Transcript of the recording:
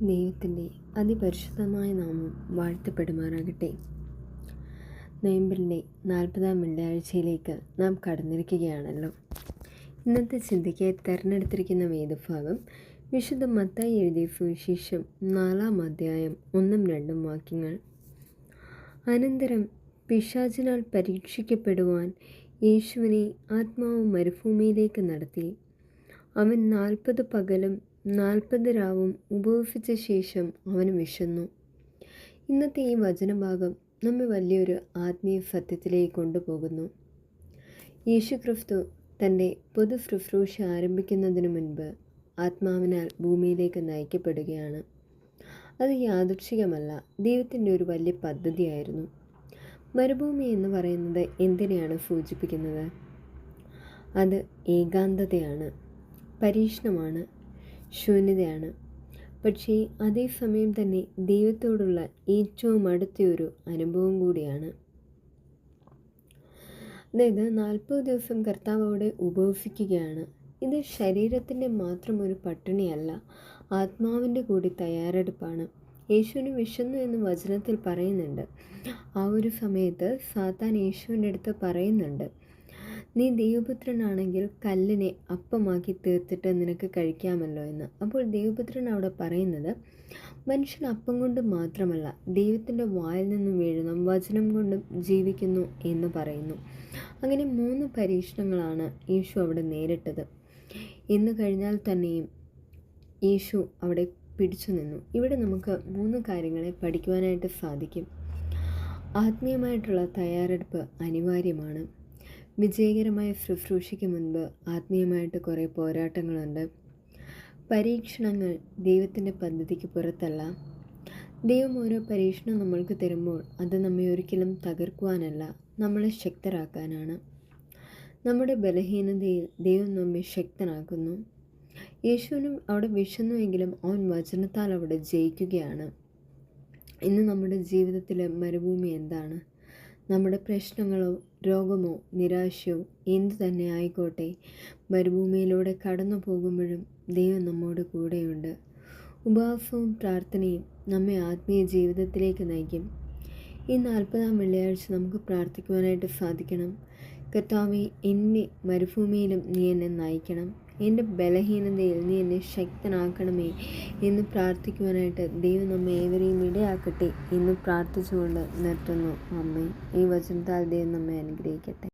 ദൈവത്തിൻ്റെ അതിപരിശുദ്ധമായ നാമം വാഴ്ത്തപ്പെടുമാറാകട്ടെ. നവംബറിൻ്റെ 40-ാം വെള്ളിയാഴ്ചയിലേക്ക് നാം കടന്നിരിക്കുകയാണല്ലോ. ഇന്നത്തെ ചിന്തയ്ക്കായി തിരഞ്ഞെടുത്തിരിക്കുന്ന വേദഭാഗം വിശുദ്ധ മത്തായി എഴുതിയ സുവിശേഷം 4-ാം അധ്യായം 1-2 വാക്യങ്ങൾ. അനന്തരം പിശാചിനാൽ പരീക്ഷിക്കപ്പെടുവാൻ യേശുവിനെ ആത്മാവ് മരുഭൂമിയിലേക്ക് നടത്തി. അവൻ 40 പകലും 40 രാവും ഉപവസിച്ച ശേഷം അവന് വിശന്നു. ഇന്നത്തെ ഈ വചനഭാഗം നമ്മെ വലിയൊരു ആത്മീയ സത്യത്തിലേക്ക് കൊണ്ടുപോകുന്നു. യേശുക്രിസ്തു തൻ്റെ പൊതു ശുശ്രൂഷ ആരംഭിക്കുന്നതിന് മുൻപ് ആത്മാവിനാൽ ഭൂമിയിലേക്ക് നയിക്കപ്പെടുകയാണ്. അത് യാദൃച്ഛികമല്ല, ദൈവത്തിൻ്റെ ഒരു വലിയ പദ്ധതിയായിരുന്നു. മരുഭൂമി എന്ന് പറയുന്നത് എന്തിനെയാണ് സൂചിപ്പിക്കുന്നത്? അത് ഏകാന്തതയാണ്, പരീക്ഷണമാണ്, ശൂന്യതയാണ്. പക്ഷേ അതേസമയം തന്നെ ദൈവത്തോടുള്ള ഏറ്റവും അടുത്തൊരു അനുഭവം കൂടിയാണ്. അതായത് 40 ദിവസം കർത്താവ് അവിടെ ഉപവസിക്കുകയാണ്. ഇത് ശരീരത്തിൻ്റെ മാത്രം ഒരു പട്ടിണിയല്ല, ആത്മാവിൻ്റെ കൂടി തയ്യാറെടുപ്പാണ്. യേശുവിന് വിശന്നു എന്ന് വചനത്തിൽ പറയുന്നുണ്ട്. ആ ഒരു സമയത്ത് സാത്താൻ യേശുവിൻ്റെ അടുത്ത് പറയുന്നുണ്ട്, നീ ദൈവപുത്രനാണെങ്കിൽ കല്ലിനെ അപ്പമാക്കി തീർത്തിട്ട് നിനക്ക് കഴിക്കാമല്ലോ എന്ന്. അപ്പോൾ ദൈവപുത്രൻ അവിടെ പറയുന്നത്, മനുഷ്യൻ അപ്പം കൊണ്ട് മാത്രമല്ല ദൈവത്തിൻ്റെ വായിൽ നിന്നും വീഴുന്ന വചനം കൊണ്ടും ജീവിക്കുന്നു എന്ന് പറയുന്നു. അങ്ങനെ 3 പരീക്ഷണങ്ങളാണ് യേശു അവിടെ നേരിട്ടത്. എന്ന് കഴിഞ്ഞാൽ തന്നെയും യേശു അവിടെ പിടിച്ചു നിന്നു. ഇവിടെ നമുക്ക് 3 കാര്യങ്ങളെ പഠിക്കുവാനായിട്ട് സാധിക്കും. ആത്മീയമായിട്ടുള്ള തയ്യാറെടുപ്പ് അനിവാര്യമാണ്. വിജയകരമായ ശുശ്രൂഷയ്ക്ക് മുൻപ് ആത്മീയമായിട്ട് കുറേ പോരാട്ടങ്ങളുണ്ട്. പരീക്ഷണങ്ങൾ ദൈവത്തിൻ്റെ പദ്ധതിക്ക് പുറത്തല്ല. ദൈവം ഓരോ പരീക്ഷണം നമ്മൾക്ക് തരുമ്പോൾ അത് നമ്മെ ഒരിക്കലും തകർക്കുവാനല്ല, നമ്മളെ ശക്തരാക്കാനാണ്. നമ്മുടെ ബലഹീനതയിൽ ദൈവം നമ്മെ ശക്തനാക്കുന്നു. യേശുവിനും അവിടെ വിശന്നുവെങ്കിലും അവൻ വചനത്താൽ അവിടെ ജയിക്കുകയാണ്. ഇന്ന് നമ്മുടെ ജീവിതത്തിലെ മരുഭൂമി എന്താണ്? നമ്മുടെ പ്രശ്നങ്ങളോ രോഗമോ നിരാശയോ എന്തു തന്നെ ആയിക്കോട്ടെ, മരുഭൂമിയിലൂടെ കടന്നു പോകുമ്പോഴും ദൈവം നമ്മോട് കൂടെയുണ്ട്. ഉപവാസവും പ്രാർത്ഥനയും നമ്മെ ആത്മീയ ജീവിതത്തിലേക്ക് നയിക്കും. ഈ 40-ാം വെള്ളിയാഴ്ച നമുക്ക് പ്രാർത്ഥിക്കുവാനായിട്ട് സാധിക്കണം. കർത്താവേ, എന്നെ മരുഭൂമിയിലും നീ എന്നെ നയിക്കണം, എൻ്റെ ബലഹീനതയിൽ നീ എന്നെ ശക്തനാക്കണമേ എന്ന് പ്രാർത്ഥിക്കുവാനായിട്ട് ദൈവം നമ്മെ ഏവരെയും ഇടയാക്കട്ടെ എന്ന് പ്രാർത്ഥിച്ചുകൊണ്ട് നിർത്തുന്നു. അമ്മേ, ഈ വചനത്താൽ ദൈവം നമ്മെ അനുഗ്രഹിക്കട്ടെ.